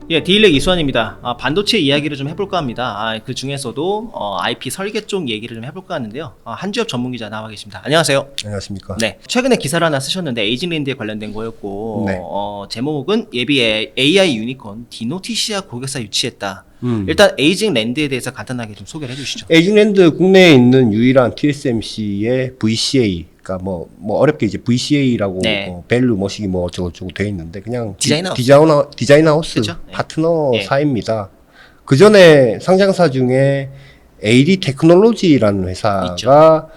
예, 디일렉 이수환입니다. 반도체 이야기를 좀 해볼까 합니다. 그 중에서도 IP 설계 쪽 얘기를 좀 해볼까 하는데요. 한주엽 전문기자 나와 계십니다. 안녕하세요. 안녕하십니까. 네, 최근에 기사를 하나 쓰셨는데 에이징랜드에 관련된 거였고 네. 제목은 예비 AI 유니콘 디노티시아 고객사 유치했다. 일단 에이징랜드에 대해서 간단하게 좀 소개를 해주시죠. 에이징랜드 국내에 있는 유일한 TSMC의 VCA, 그러니까 뭐 어렵게 이제 VCA라고 네. 밸류 머시기 뭐 어쩌고저쩌고 돼 있는데 그냥 디자인 하우스. 디자인 하우스 그쵸? 네. 파트너사입니다. 그 전에 상장사 중에 AD 테크놀로지라는 회사가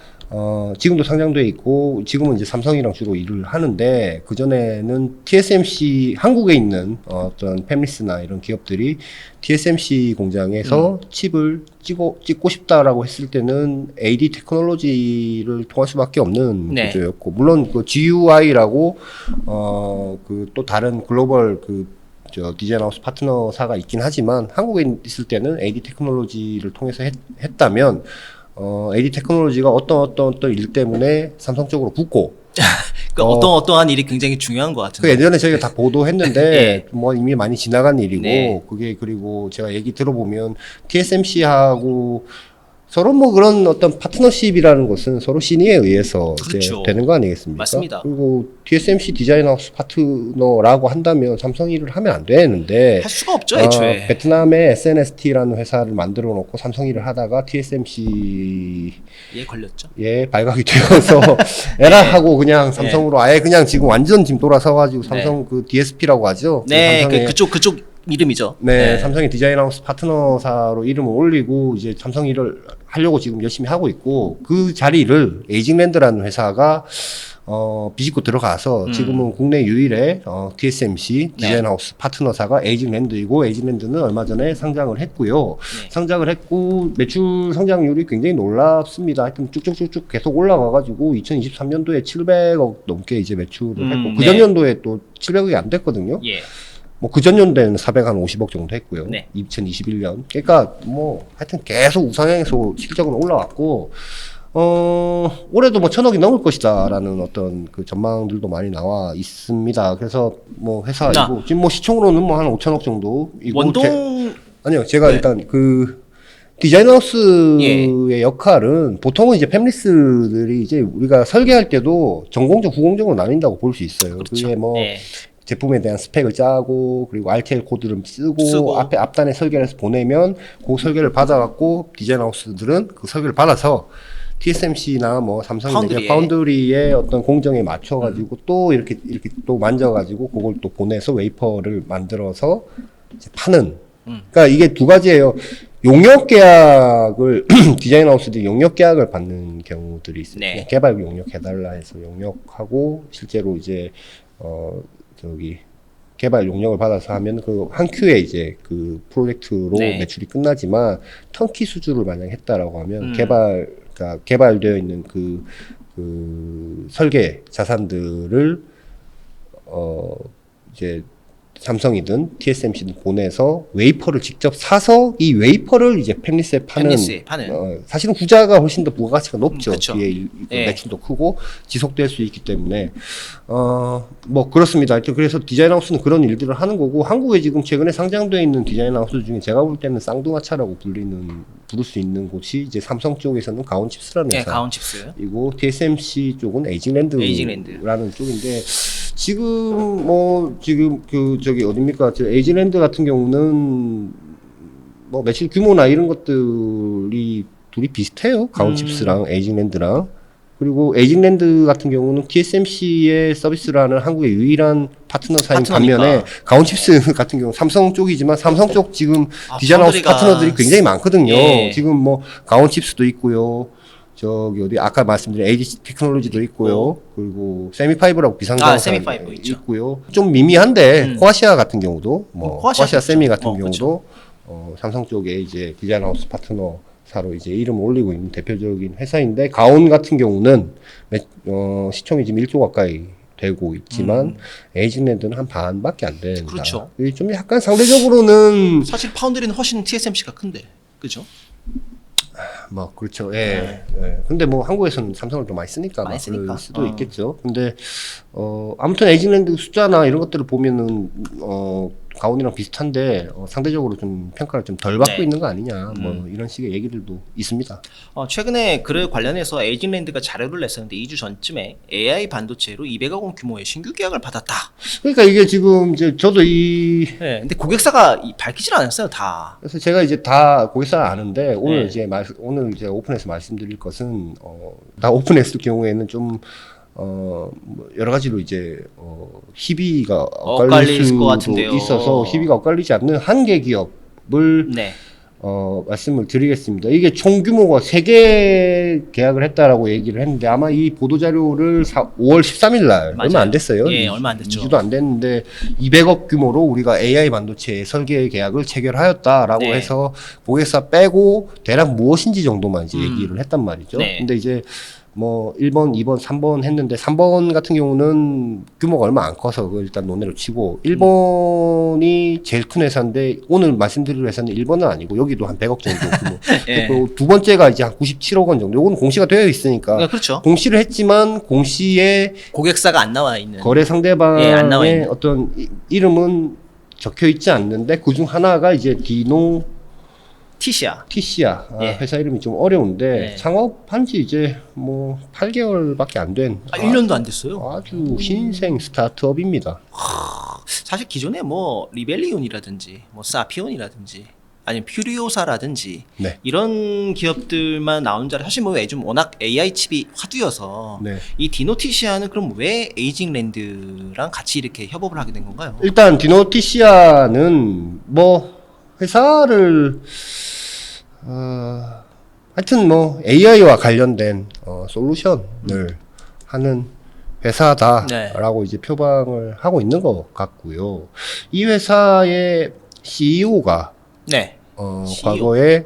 지금도 상장돼 있고 지금은 이제 삼성이랑 주로 일을 하는데 그 전에는 TSMC 한국에 있는 어떤 팹리스나 이런 기업들이 TSMC 공장에서 칩을 찍고 싶다라고 했을 때는 AD 테크놀로지를 통할 수밖에 없는 네. 구조였고 물론 그 GUI라고 그 또 다른 글로벌 디자인 하우스 파트너사가 있긴 하지만 한국에 있을 때는 AD 테크놀로지를 통해서 했다면 AD 테크놀로지가 어떤 일 때문에 삼성 쪽으로 붙고 어떠한 일이 굉장히 중요한 것 같은데. 그 예전에 저희가 다 보도했는데 네. 뭐 이미 많이 지나간 일이고 네. 그게 그리고 제가 얘기 들어보면 TSMC하고 서로 뭐 그런 어떤 파트너십이라는 것은 서로 신의에 의해서 이제 그렇죠. 되는 거 아니겠습니까? 맞습니다. 그리고 TSMC 디자인하우스 파트너라고 한다면 삼성이 일을 하면 안 되는데 할 수가 없죠, 애초에. 베트남의 SNST라는 회사를 만들어 놓고 삼성 일을 하다가 TSMC 예, 걸렸죠. 발각이 되어서 에라 하고 그냥 삼성으로 아예 그냥 지금 완전 지금 돌아서가지고 삼성 그 DSP라고 하죠. 네, 삼성의 그쪽 이름이죠. 네, 삼성의 디자인하우스 파트너사로 이름을 올리고 이제 삼성 일을 하려고 지금 열심히 하고 있고 그 자리를 에이징랜드라는 회사가 비집고 들어가서 지금은 국내 유일의 TSMC 디자인하우스 파트너사가 에이징랜드이고 에이징랜드는 얼마 전에 상장을 했고요. 네. 상장을 했고 매출 성장률이 굉장히 놀랍습니다. 하여튼 쭉쭉쭉쭉 계속 올라가가지고 2023년도에 700억 넘게 이제 매출을 했고 그 전년도에 또 700억이 안 됐거든요. 예. 뭐 그 전년도에는 450억 정도 했고요. 네. 2021년. 그러니까 뭐 하여튼 계속 우상향해서 실적은 올라왔고 올해도 뭐 1000억이 넘을 것이다라는 어떤 그 전망들도 많이 나와 있습니다. 그래서 뭐 회사이고 지금 뭐 시총으로는 뭐 한 5천억 정도. 아니요, 제가 일단 그 디자인하우스의 역할은 보통은 이제 팹리스들이 이제 우리가 설계할 때도 전공정, 후공정으로 나뉜다고 볼 수 있어요. 그렇죠. 그게 뭐 제품에 대한 스펙을 짜고 그리고 RTL 코드를 쓰고 앞단에 설계를 해서 보내면 그 설계를 받아갖고 디자인하우스들은 그 설계를 받아서 TSMC나 뭐 삼성이나 파운드리의 어떤 공정에 맞춰가지고 또 이렇게 또 만져가지고 그걸 또 보내서 웨이퍼를 만들어서 이제 파는. 그러니까 이게 두 가지예요. 용역 계약을 디자인하우스들이 용역 계약을 받는 경우들이 있어요. 네. 개발 용역 해달라 해서 용역하고 실제로 이제 개발 용역을 받아서 하면 그 한 큐에 이제 그 프로젝트로 매출이 끝나지만 턴키 수주를 만약 했다라고 하면 그러니까 개발되어 있는 그 설계 자산들을 이제 삼성이든 TSMC든 보내서 웨이퍼를 직접 사서 이 웨이퍼를 이제 팹리스에 파는. 사실은 후자가 훨씬 더 부가가치가 높죠. 뒤에 매출도 크고 지속될 수 있기 때문에 뭐 그렇습니다. 그래서 디자인하우스는 그런 일들을 하는 거고 한국에 지금 최근에 상장되어 있는 디자인하우스 중에 제가 볼 때는 쌍둥아차라고 부를 수 있는 곳이 이제 삼성 쪽에서는 가온칩스라는 회사. 이고 TSMC 쪽은 에이징랜드라는 쪽인데. 지금 어딥니까? 에이징랜드 같은 경우는 뭐 매출 규모나 이런 것들이 둘이 비슷해요. 가온칩스랑 에이징랜드랑. 그리고 에이징랜드 같은 경우는 TSMC의 서비스를 하는 한국의 유일한 파트너사인 반면에 가온칩스 같은 경우 삼성 쪽이지만 삼성 쪽 지금 디자인하우스 파트너들이 굉장히 많거든요. 지금 뭐 가온칩스도 있고요. 아까 말씀드린 AD 테크놀로지도 있고요. 그리고 세미파이브라고 비상장사 있고요. 좀 미미한데 코아시아 같은 경우도 코아시아 세미 같은 경우도 삼성 쪽에 이제 디자인하우스 파트너사로 이제 이름을 올리고 있는 대표적인 회사인데 가온 같은 경우는 시총이 지금 1조 가까이 되고 있지만 에이징랜드는 한 반밖에 안 된다. 그렇죠. 좀 약간 상대적으로는 사실 파운드리는 훨씬 TSMC가 큰데, 그죠? 뭐 그렇죠. 근데 뭐 한국에서는 삼성을 더 많이 쓰니까 그럴 수도 있겠죠. 근데 아무튼 에이징랜드 숫자나 이런 것들을 보면은 가온이랑 비슷한데 상대적으로 좀 평가를 좀 덜 받고 네. 있는 거 아니냐 뭐 이런 식의 얘기들도 있습니다. 최근에 그 관련해서 에이징랜드가 자료를 냈었는데 2주 전쯤에 AI 반도체로 200억 원 규모의 신규 계약을 받았다. 그러니까 이게 지금 이제 저도 네, 근데 고객사가 밝히질 않았어요, 다. 그래서 제가 이제 다 고객사를 아는데 오늘 네. 이제 오늘 이제 오픈해서 말씀드릴 것은 다 오픈했을 경우에는 좀 뭐 여러 가지로 이제 희비가 엇갈릴 엇갈릴 것 수도 같은데요. 있어서 희비가 엇갈리지 않는 한 개 기업을 네. 말씀을 드리겠습니다. 이게 총 규모가 3개 계약을 했다라고 얘기를 했는데 아마 이 보도자료를 5월 13일 날 맞아요. 얼마 안 됐어요. 예, 얼마 안 됐죠. 2주도 안 됐는데 200억 규모로 우리가 AI 반도체 설계 계약을 체결하였다라고 네. 해서 고객사 빼고 대략 무엇인지 정도만 이제 얘기를 했단 말이죠. 네. 근데 이제 뭐 1번, 2번, 3번 했는데 3번 같은 경우는 규모가 얼마 안 커서 그걸 일단 논외로 치고 1번이 제일 큰 회사인데 오늘 말씀드릴 회사는 1번은 아니고 여기도 한 100억 정도 규모. 예. 그리고 두 번째가 이제 한 97억 원 정도. 요거는 공시가 되어 있으니까 그렇죠. 공시를 했지만 공시에 고객사가 안 나와 있는. 거래 상대방의 예, 안 나와 있는. 어떤 이름은 적혀 있지 않는데 그중 하나가 이제 디노 티시아. 티시아 예. 회사 이름이 좀 어려운데 예. 창업한 지 이제 뭐 8개월밖에 안 된 1년도 안 됐어요. 아주 신생 스타트업입니다. 사실 기존에 뭐 리벨리온이라든지 뭐 사피온이라든지 아니면 퓨리오사라든지 네. 이런 기업들만 나온 자리 사실 뭐 요즘 워낙 AI 칩이 화두여서 네. 이 디노티시아는 그럼 왜 에이징랜드랑 같이 이렇게 협업을 하게 된 건가요? 일단 디노 티시아는 뭐 회사를 하여튼 뭐 AI와 관련된 솔루션을 하는 회사다라고 이제 표방을 하고 있는 것 같고요. 이 회사의 CEO가 네. CEO. 과거에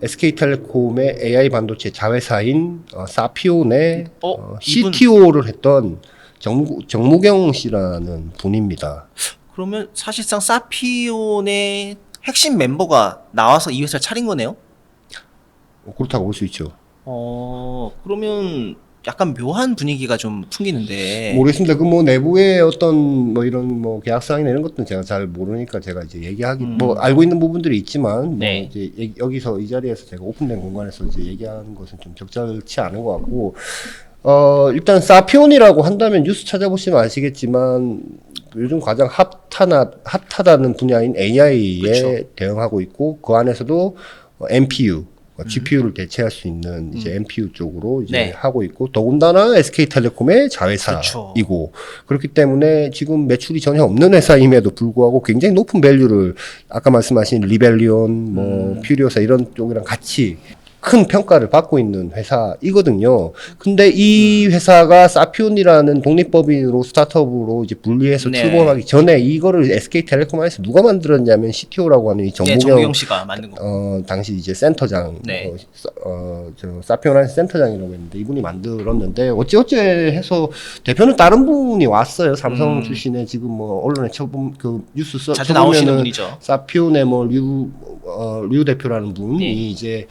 SK텔레콤의 AI 반도체 자회사인 사피온의 이분- CTO를 했던 정무경 씨라는 분입니다. 그러면 사실상 사피온의 핵심 멤버가 나와서 이 회사를 차린 거네요? 그렇다고 볼 수 있죠. 그러면 약간 묘한 분위기가 좀 풍기는데. 모르겠습니다. 그 뭐 내부의 어떤 뭐 이런 뭐 계약사항이나 이런 것들은 제가 잘 모르니까 제가 이제 얘기하기 뭐 알고 있는 부분들이 있지만 네. 뭐 이제 여기서 이 자리에서 제가 오픈된 공간에서 이제 얘기하는 것은 좀 적절치 않은 것 같고 일단 사피온이라고 한다면 뉴스 찾아보시면 아시겠지만 요즘 가장 핫하다는 분야인 AI에 그렇죠. 대응하고 있고 그 안에서도 NPU GPU를 대체할 수 있는 이제 NPU 쪽으로 이제 네. 하고 있고 더군다나 SK텔레콤의 자회사이고 그렇죠. 그렇기 때문에 지금 매출이 전혀 없는 회사임에도 불구하고 굉장히 높은 밸류를 아까 말씀하신 리벨리온 뭐 퓨리오사 이런 쪽이랑 같이 큰 평가를 받고 있는 회사이거든요. 근데 이 회사가 사피온이라는 독립법인으로 스타트업으로 이제 분리해서 네. 출범하기 전에 이거를 SK텔레콤 안에서 누가 만들었냐면 CTO라고 하는 이 네, 정무경 씨가 만든 거. 당시 이제 센터장, 네. 저 사피온 안에서 센터장이라고 했는데 이분이 만들었는데 어찌어찌 해서 대표는 다른 분이 왔어요. 삼성 출신의 지금 뭐 언론에 쳐본 그 뉴스 자주 나오시는 쳐보면은 분이죠. 사피온의 뭐 류 대표라는 분이 네. 이제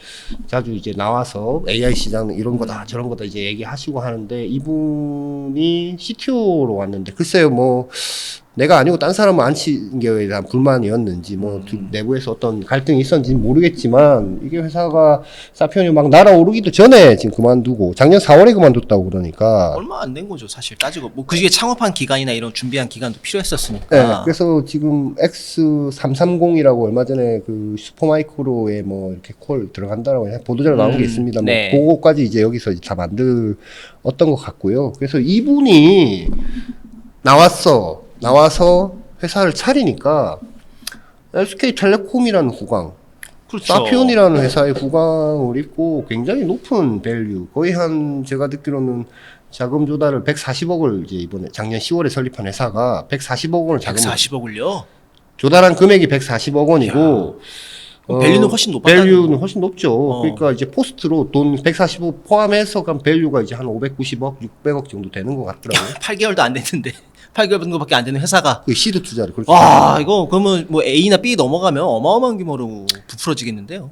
자주 이제 나와서 AI 시장 이런 거다 저런 거다 이제 얘기하시고 하는데 이분이 CTO로 왔는데 글쎄요 뭐 내가 아니고 딴 사람은 안 친 거에 대한 불만이었는지 뭐 내부에서 어떤 갈등이 있었는지 모르겠지만 이게 회사가 사피온이 막 날아오르기도 전에 지금 그만두고 작년 4월에 그만뒀다고 그러니까 얼마 안 된 거죠, 사실 따지고. 뭐 그중에 창업한 기간이나 이런 준비한 기간도 필요했었으니까. 네, 그래서 지금 X330이라고 얼마 전에 그 슈퍼마이크로에 뭐 이렇게 콜 들어간다라고 보도자료 나온 게 있습니다. 네. 뭐 그거까지 이제 여기서 다 만들었던 것 같고요. 그래서 이분이 나와서 회사를 차리니까 SK텔레콤이라는 구강, 그렇죠. 사피온이라는 회사의 구강을 입고 굉장히 높은 밸류, 거의 한 제가 듣기로는 자금 조달을 140억을 이제 이번에 작년 10월에 설립한 회사가 140억 원을 자금 140억을요? 조달한 금액이 140억 원이고 밸류는 훨씬 높았다는 밸류는 훨씬 높죠. 어. 그러니까 이제 포스트로 돈 140억 포함해서 간 밸류가 이제 한 590억, 600억 정도 되는 것 같더라고요. 8개월도 안 됐는데 8개월 정도밖에 안 되는 회사가 그 시드 투자를 그렇게. 와 이거 그러면 뭐 A나 B 넘어가면 어마어마한 규모로 부풀어지겠는데요.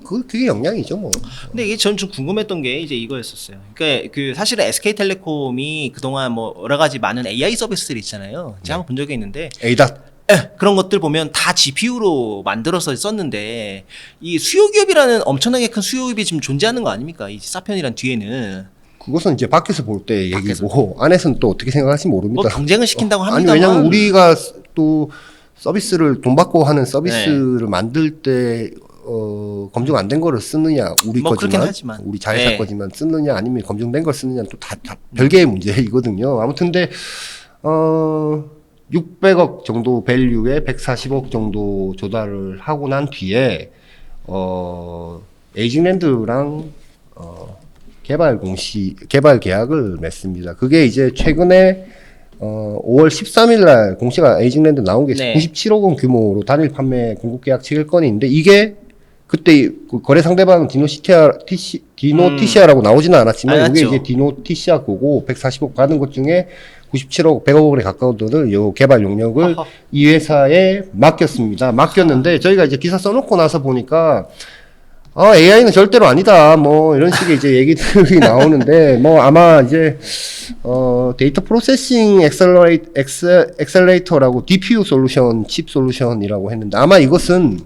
그게 영향이죠, 뭐. 근데 이게 전 좀 궁금했던 게 이제 이거였었어요. 그러니까 그 사실은 SK텔레콤이 그동안 뭐 여러 가지 많은 AI 서비스들이 있잖아요. 제가 한번 본 적이 있는데 에이닷. 그런 것들 보면 다 GPU로 만들어서 썼는데 이 수요 기업이라는 엄청나게 큰 수요 기업이 지금 존재하는 거 아닙니까? 이 사편이란 뒤에는 그것은 이제 밖에서 볼 때 얘기고 안에서는 또 어떻게 생각할지 모릅니다. 뭐 경쟁을 시킨다고 아니 합니다만 왜냐면 우리가 또 서비스를 돈 받고 하는 서비스를 만들 때 검증 안 된 거를 쓰느냐 우리 뭐 그렇긴 거지만 하지만. 우리 자회사 네. 거지만 쓰느냐 아니면 검증된 걸 쓰느냐 또 다 별개의 문제이거든요. 아무튼 근데 600억 정도 밸류에 140억 정도 조달을 하고 난 뒤에 에이징랜드랑 개발 계약을 맺습니다. 그게 이제 최근에 5월 13일 날 공시가 에이징랜드 나온 게 네. 97억 원 규모로 단일 판매 공급 계약 체결 건이 있는데 이게 그때 그 거래 상대방은 디노티시아라고 나오지는 않았지만 이게 알았죠. 이제 디노티시아 거고 140억 받은 것 중에 97억 100억 원에 가까운 돈을 요 개발 용역을 어허. 이 회사에 맡겼습니다. 맡겼는데 저희가 이제 기사 써놓고 나서 보니까 AI는 절대로 아니다. 뭐 이런 식의 이제 얘기들이 나오는데 뭐 아마 이제 데이터 프로세싱 엑셀레이터라고 DPU 솔루션, 칩 솔루션이라고 했는데 아마 이것은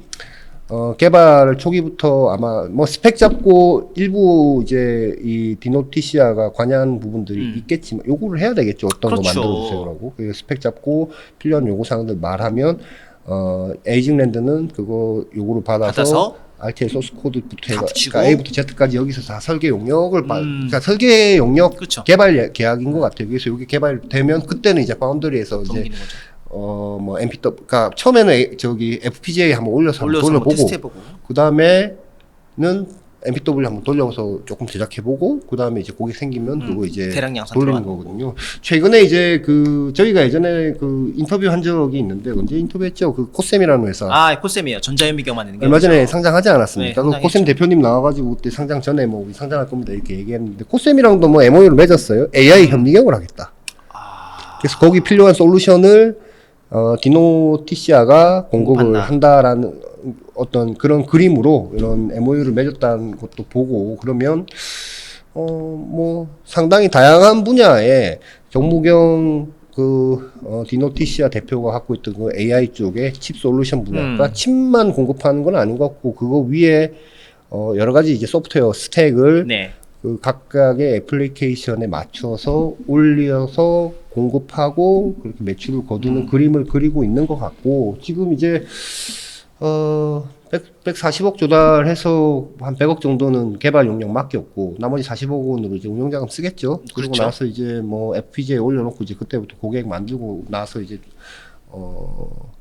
개발 초기부터 아마 뭐 스펙 잡고 일부 이제 이 디노티시아가 관여한 부분들이 있겠지만 요구를 해야 되겠죠. 어떤 거 그렇죠. 만들어 주세요라고. 그 스펙 잡고 필요한 요구 사항들 말하면 에이징랜드는 그거 요구를 받아서 RTL 소스 코드부터 다 붙이고. 그러니까 A부터 Z까지 여기서 다 설계 용역을 그러니까 설계 용역 그쵸. 개발 계약인 것 같아요. 그래서 이게 개발되면 그때는 이제 파운드리에서 이제 넘기는 거죠. 뭐 MPW 그러니까 처음에는 저기 FPGA 한번 올려서 한번 올려서 한번 돌려보고 테스트해보고. 그 다음에는 MPW 한번 돌려서 조금 제작해보고 그 다음에 이제 고객 생기면 그거 이제 대량 양산 돌리는 들어가는 거거든요. 최근에 이제 그 저희가 예전에 그 인터뷰 한 적이 있는데 언제 인터뷰했죠? 그 코셈이라는 회사. 코셈이에요. 전자현미경 만드는 게. 얼마 전에 그렇죠. 상장하지 않았습니까? 네, 그 코셈 대표님 나와가지고 그때 상장 전에 뭐 우리 상장할 겁니다 이렇게 얘기했는데 코셈이랑도 뭐 MOU를 맺었어요. AI 현미경을 하겠다. 그래서 거기 필요한 솔루션을 디노티시아가 공급을 공급한다. 한다라는 어떤 그런 그림으로 이런 MOU를 맺었다는 것도 보고 그러면 뭐 상당히 다양한 분야에 정무경 디노티시아 대표가 갖고 있던 그 AI 쪽에 칩 솔루션 분야가 칩만 공급하는 건 아닌 것 같고 그거 위에 여러 가지 이제 소프트웨어 스택을 네. 그 각각의 애플리케이션에 맞춰서 올려서 공급하고 그렇게 매출을 거두는 그림을 그리고 있는 것 같고 지금 이제 140억 조달해서 한 100억 정도는 개발 용역 맡겼고 나머지 40억 원으로 이제 운영자금 쓰겠죠. 그리고 그렇죠. 나서 이제 뭐 FPGA 올려놓고 이제 그때부터 고객 만들고 나서 이제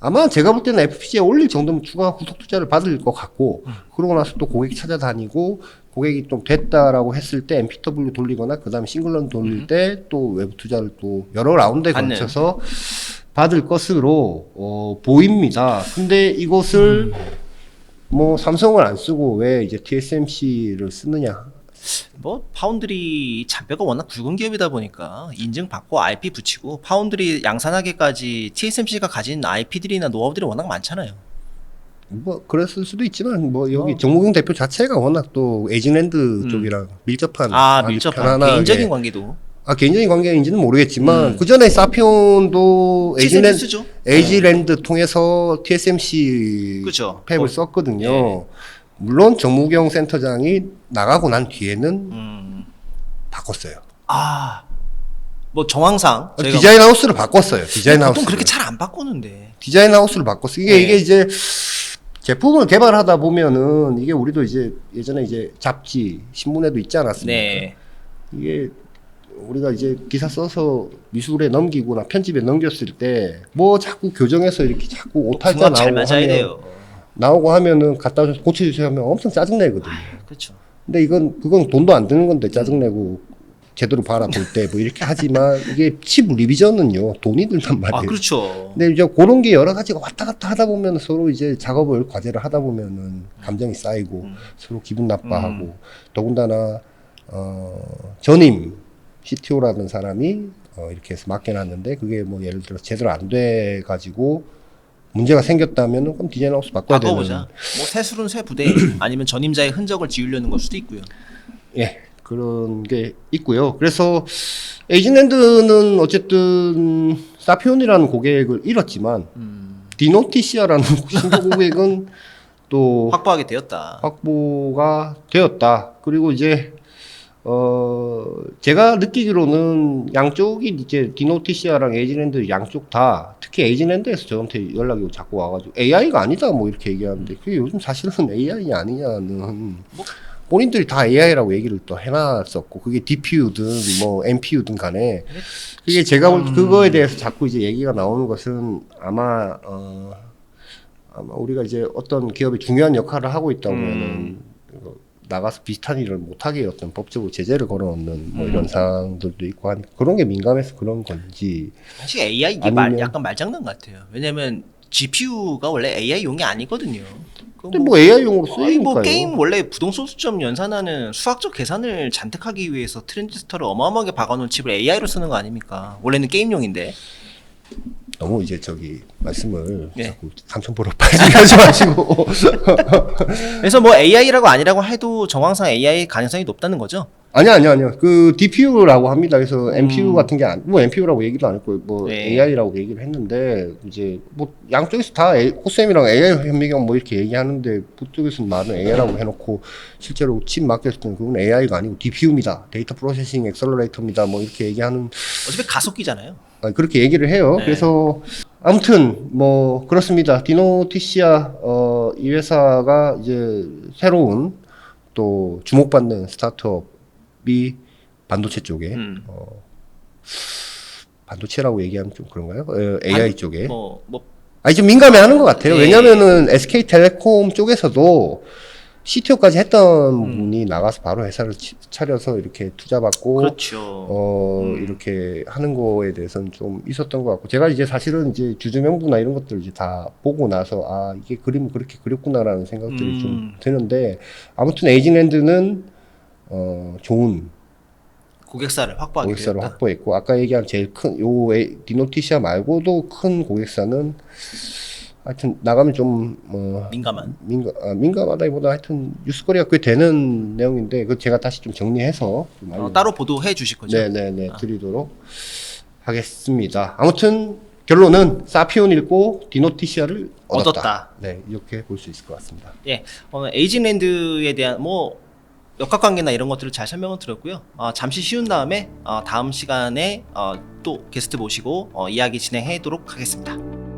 아마 제가 볼 때는 FPGA 올릴 정도면 추가 후속 투자를 받을 것 같고 그러고 나서 또 고객 찾아다니고 고객이 좀 됐다라고 했을 때 MPW 돌리거나 그 다음에 싱글런 돌릴 때 또 외부 투자를 또 여러 라운드에 받는. 걸쳐서 받을 것으로 보입니다. 근데 이것을 뭐 삼성을 안 쓰고 왜 이제 TSMC를 쓰느냐? 뭐 파운드리 잔뼈가 워낙 굵은 기업이다 보니까 인증받고 IP 붙이고 파운드리 양산하기까지 TSMC가 가진 IP들이나 노하우들이 워낙 많잖아요. 뭐 그랬을 수도 있지만 뭐 여기 정무경 대표 자체가 워낙 또 에이징랜드 쪽이랑 밀접한 아주 밀접한 편안하게 개인적인 관계도 개인적인 관계인지는 모르겠지만 그 전에 사피온도 TSMC 쓰죠. 에이징랜드 통해서 TSMC 그죠. 팹을 썼거든요. 예. 물론 정무경 센터장이 나가고 난 뒤에는 바꿨어요. 뭐 정황상 저희가 디자인 하우스를 바꿨어요. 디자인 하우스. 보통 그렇게 잘 안 바꾸는데. 디자인 하우스를 바꿨어요. 네. 이게 이제 제품을 개발하다 보면은 이게 우리도 이제 예전에 이제 잡지 신문에도 있지 않았습니까? 네. 이게 우리가 이제 기사 써서 미술에 넘기거나 편집에 넘겼을 때 뭐 자꾸 교정해서 이렇게 자꾸 오탈자 궁합 잘 맞아야 돼요. 나오고 하면은 갖다 줘서 고쳐주세요 하면 엄청 짜증내거든요. 그렇죠. 근데 그건 돈도 안 드는 건데 짜증내고 제대로 봐라 볼 때 뭐 이렇게 하지만 이게 칩 리비전은요 돈이 들단 말이에요. 그렇죠. 근데 이제 그런 게 여러 가지가 왔다 갔다 하다 보면 서로 이제 작업을 과제를 하다 보면은 감정이 쌓이고 서로 기분 나빠하고 더군다나 전임 CTO라는 사람이 이렇게 해서 맡겨놨는데 그게 뭐 예를 들어 제대로 안 돼 가지고 문제가 생겼다면 그럼 디자인하우스 바꿔야 되는. 바꿔보자. 뭐 새술은 새 부대 아니면 전임자의 흔적을 지우려는 걸 수도 있고요. 예, 그런 게 있고요. 그래서 에이징랜드는 어쨌든 사피온이라는 고객을 잃었지만 디노티시아라는 신규 고객은 또 확보하게 되었다. 확보가 되었다. 그리고 이제 제가 느끼기로는 양쪽이 이제 디노티시아랑 에이징랜드 양쪽 다 특히 에이징랜드에서 저한테 연락이 자꾸 와가지고 AI가 아니다 뭐 이렇게 얘기하는데 그게 요즘 사실은 AI 아니냐는 본인들이 다 AI라고 얘기를 또 해놨었고 그게 DPU든 뭐 NPU든 간에 그게 제가 볼 때 그거에 대해서 자꾸 이제 얘기가 나오는 것은 아마 우리가 이제 어떤 기업이 중요한 역할을 하고 있다 보면은 나가서 비슷한 일을 못하게 어떤 법적으로 제재를 걸어놓는 뭐 이런 사항들도 있고 한 그런 게 민감해서 그런 건지 사실 AI 이게 약간 말장난 같아요. 왜냐면 GPU가 원래 AI용이 아니거든요. 근데 뭐 AI용으로 쓰이니까요. 뭐 게임 원래 부동소 수점 연산하는 수학적 계산을 잔뜩 하기 위해서 트랜지스터를 어마어마하게 박아놓은 칩을 AI로 쓰는 거 아닙니까? 원래는 게임용인데. 너무 이제 저기 말씀을 네. 자꾸 삼천포로 빠지지 마시고. 그래서 뭐 AI라고 아니라고 해도 정황상 AI 가능성이 높다는 거죠. 아니요. 그 DPU라고 합니다. 그래서 NPU 같은 게 뭐 NPU라고 얘기도 안 했고 뭐 네. AI라고 얘기를 했는데 이제 뭐 양쪽에서 다 코셈이랑 AI 현미경 뭐 이렇게 얘기하는데 그쪽에서는 말은 AI라고 해놓고 실제로 칩 맡겼을 때는 그건 AI가 아니고 DPU입니다. 데이터 프로세싱 엑셀러레이터입니다. 뭐 이렇게 얘기하는 어차피 가속기잖아요. 그렇게 얘기를 해요. 네. 그래서 아무튼 뭐 그렇습니다. 디노티시아 이 회사가 이제 새로운 또 주목받는 스타트업이 반도체 쪽에 반도체라고 얘기하면 좀 그런가요? AI 쪽에 아니 좀 민감해하는 것 같아요. 네. 왜냐면은 SK텔레콤 쪽에서도 CTO까지 했던 분이 나가서 바로 회사를 차려서 이렇게 투자받고 그렇죠. 이렇게 하는 거에 대해서는 좀 있었던 것 같고 제가 이제 사실은 이제 주주 명부나 이런 것들을 이제 다 보고 나서 아 이게 그림을 그렇게 그렸구나라는 생각들이 좀 드는데 아무튼 에이징랜드는 좋은 고객사를 확보하게 고객사를 되었다. 확보했고 아까 얘기한 제일 큰 요 디노티시아 말고도 큰 고객사는 하여튼 나가면 좀 민감하다기보다 하여튼 뉴스거리가 꽤 되는 내용인데 그 제가 다시 좀 정리해서 좀 따로 보도해 주실 거죠? 네네네 드리도록 하겠습니다. 아무튼 결론은 사피온 읽고 디노티시아를 얻었다. 네 이렇게 볼 수 있을 것 같습니다. 예, 에이징랜드에 대한 뭐 역학관계나 이런 것들을 잘 설명을 드렸고요. 잠시 쉬운 다음에 다음 시간에 또 게스트 모시고 이야기 진행하도록 하겠습니다.